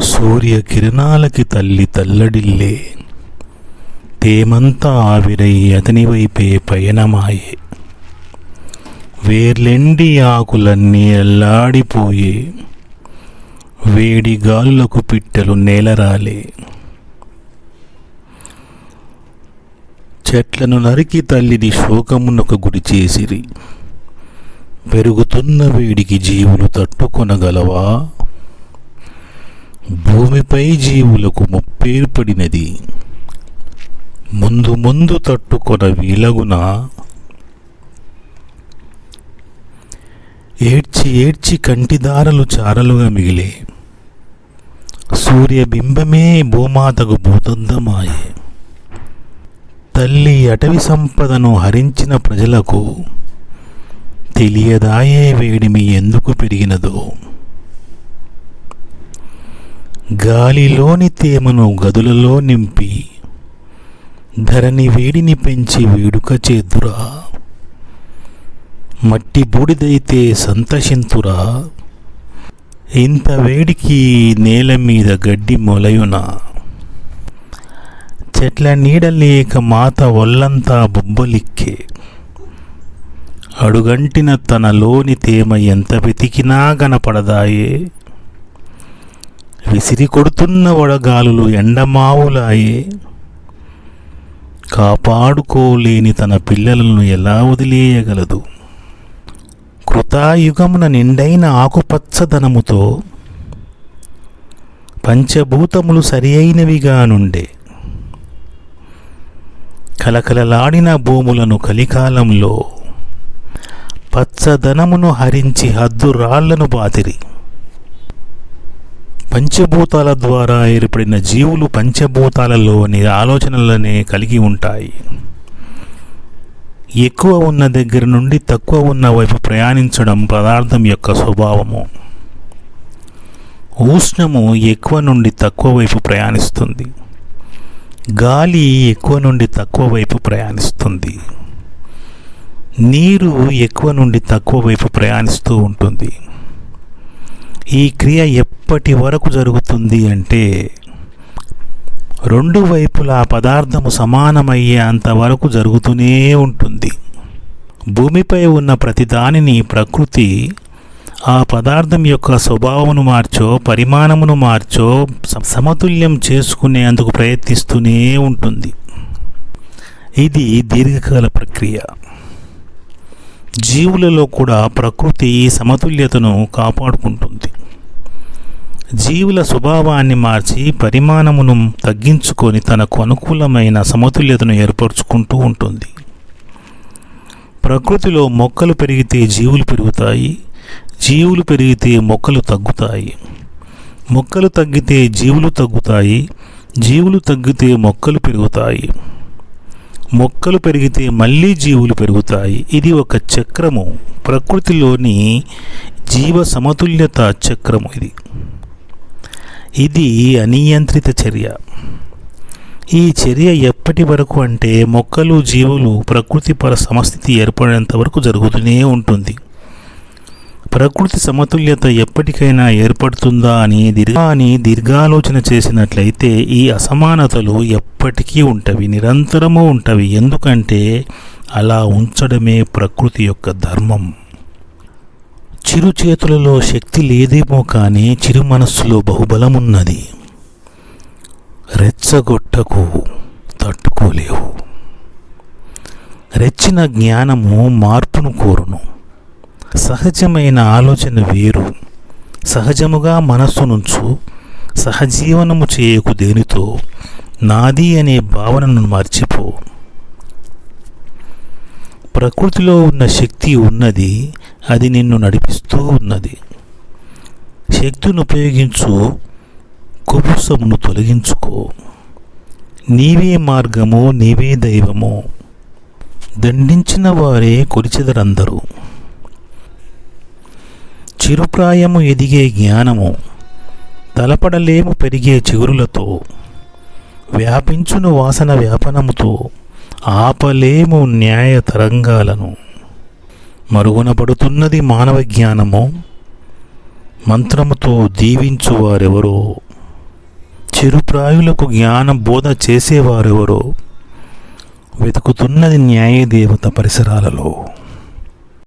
సూర్యకిరణాలకి తల్లి తల్లడిల్లే, తేమంతా ఆవిరై అతని వైపే పయనమాయే. వేర్లెండి ఆకులన్నీ అల్లాడిపోయే, వేడి గాలులకు పిట్టలు నేలరాలే. చెట్లను నరికి తల్లిని శోకమునొక గుడి చేసిరి, పెరుగుతున్న వేడికి జీవులు తట్టుకొనగలవా? భూమిపై జీవులకు ముప్పేర్పడినది, ముందు ముందు తట్టుకొన వీలగునా? ఏడ్చి ఏడ్చి కంటిదారలు చారలుగా మిగిలే, సూర్యబింబమే భూమాతకు భూతందమాయే. తల్లి అటవీ సంపదను హరించిన ప్రజలకు తెలియదాయే వేడిమి ఎందుకు పెరిగినదో. గాలిలోని తేమను గదులలో నింపి ధరణి వేడిని పెంచి వేడుక చేద్దురా. మట్టి బూడిదైతే సంతసింతురా, ఇంత వేడికి నేల మీద గడ్డి మొలయునా? చెట్ల నీడలేక మాత ఒళ్ళంతా బొబ్బలిక్కే, అడుగంటిన తనలోని తేమ ఎంత వెతికినా కనపడదాయే. విసిరి కొడుతున్న వడగాలులు ఎండమావులాయే, కాపాడుకోలేని తన పిల్లలను ఎలా వదిలేయగలదు? కృతాయుగమున నిండైన ఆకుపచ్చదనముతో పంచభూతములు సరి అయినవిగా నుండే, కలకలలాడిన భూములను కలికాలంలో పచ్చదనమును హరించి హద్దు రాళ్లను బాతిరి. పంచభూతాల ద్వారా ఏర్పడిన జీవులు పంచభూతాలలోని ఆలోచనలనే కలిగి ఉంటాయి. ఎక్కువ ఉన్న దగ్గర నుండి తక్కువ ఉన్న వైపు ప్రయాణించడం పదార్థం యొక్క స్వభావము. ఉష్ణము ఎక్కువ నుండి తక్కువ వైపు ప్రయాణిస్తుంది, గాలి ఎక్కువ నుండి తక్కువ వైపు ప్రయాణిస్తుంది, నీరు ఎక్కువ నుండి తక్కువ వైపు ప్రయాణిస్తూ ఉంటుంది. ఈ క్రియ ఎప్పటి వరకు జరుగుతుంది అంటే రెండు వైపులా పదార్థము సమానమయ్యే అంతవరకు జరుగుతూనే ఉంటుంది. భూమిపై ఉన్న ప్రతిదానిని ప్రకృతి ఆ పదార్థం యొక్క స్వభావమును మార్చో పరిమాణమును మార్చో సమతుల్యం చేసుకునేందుకు ప్రయత్నిస్తూనే ఉంటుంది. ఇది దీర్ఘకాల ప్రక్రియ. జీవులలో కూడా ప్రకృతి సమతుల్యతను కాపాడుకుంటుంది. జీవుల స్వభావాన్ని మార్చి పరిమాణమును తగ్గించుకొని తనకు అనుకూలమైన సమతుల్యతను ఏర్పరచుకుంటూ ఉంటుంది. ప్రకృతిలో మొక్కలు పెరిగితే జీవులు పెరుగుతాయి, జీవులు పెరిగితే మొక్కలు తగ్గుతాయి, మొక్కలు తగ్గితే జీవులు తగ్గుతాయి, జీవులు తగ్గితే మొక్కలు పెరుగుతాయి, మొక్కలు పెరిగితే మళ్ళీ జీవులు పెరుగుతాయి. ఇది ఒక చక్రము, ప్రకృతిలోని జీవ సమతుల్యత చక్రము. ఇది అనియంత్రిత చర్య. ఈ చర్య ఎప్పటి వరకు అంటే మొక్కలు జీవులు ప్రకృతి పర సమస్థితి ఏర్పడేంత వరకు జరుగుతూనే ఉంటుంది. ప్రకృతి సమతుల్యత ఎప్పటికైనా ఏర్పడుతుందా అని దీర్ఘాలోచన చేసినట్లయితే ఈ అసమానతలు ఎప్పటికీ ఉంటవి, నిరంతరము ఉంటవి. ఎందుకంటే అలా ఉంచడమే ప్రకృతి యొక్క ధర్మం. చిరు చేతులలో శక్తి లేదేమో కానీ చిరు మనస్సులో బహుబలమున్నది. రెచ్చగొట్టకు, తట్టుకోలేవు. రెచ్చిన జ్ఞానము మార్పును కోరును. సహజమైన ఆలోచన వేరు. సహజముగా మనస్సునుంచు. సహజీవనము చేయకు దేనితో. నాది అనే భావనను మర్చిపో. ప్రకృతిలో ఉన్న శక్తి ఉన్నది, అది నిన్ను నడిపిస్తూ ఉన్నది. శక్తిని ఉపయోగించు, కుబుసమును తొలగించుకో. నీవే మార్గము, నీవే దైవము. దండించిన వారే కొలిచెదరందరూ. చిరుప్రాయము ఎదిగే జ్ఞానము తలపడలేము పెరిగే చిగురులతో. వ్యాపించును వాసన వ్యాపనముతో, ఆపలేము న్యాయ తరంగాలను. మరుగున పడుతున్నది మానవ జ్ఞానము, మంత్రముతో దీవించువారెవరో. చిరుప్రాయులకు జ్ఞాన బోధ చేసేవారెవరో వెతుకుతున్నది న్యాయదేవత పరిసరాలలో.